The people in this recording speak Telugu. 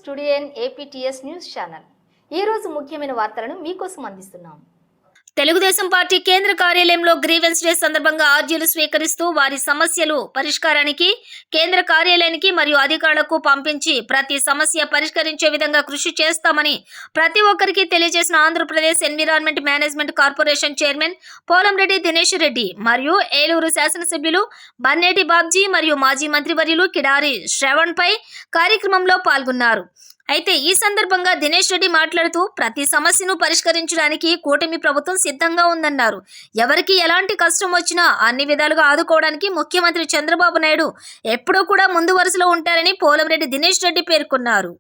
స్టూడియన్ ఏపీటీఎస్ న్యూస్ ఛానల్. ఈ రోజు ముఖ్యమైన వార్తలను మీకోసం అందిస్తున్నాం. తెలుగుదేశం పార్టీ కేంద్ర కార్యాలయంలో గ్రీవెన్స్ డే సందర్భంగా అర్జీలు స్వీకరిస్తూ వారి సమస్యలు పరిష్కారానికి కేంద్ర కార్యాలయానికి మరియు అధికారులకు పంపించి ప్రతి సమస్య పరిష్కరించే విధంగా కృషి చేస్తామని ప్రతి ఒక్కరికి తెలియజేసిన Andhra Pradesh environment management corporation chairman Polamreddy Dinesh Reddy మరియు ఏలూరు శాసనసభ్యులు బన్నేటి బాబ్జీ మరియు మాజీ మంత్రివర్యులు కిడారి శ్రవణ్ పై కార్యక్రమంలో పాల్గొన్నారు. అయితే ఈ సందర్భంగా దినేష్ రెడ్డి మాట్లాడుతూ ప్రతి సమస్యను పరిష్కరించడానికి కూటమి ప్రభుత్వం సిద్ధంగా ఉందన్నారు. ఎవరికి ఎలాంటి కష్టం వచ్చినా అన్ని విధాలుగా ఆదుకోవడానికి ముఖ్యమంత్రి చంద్రబాబు నాయుడు ఎప్పుడూ కూడా ముందు వరుసలో ఉంటారని పోలంరెడ్డి దినేష్ రెడ్డి పేర్కొన్నారు.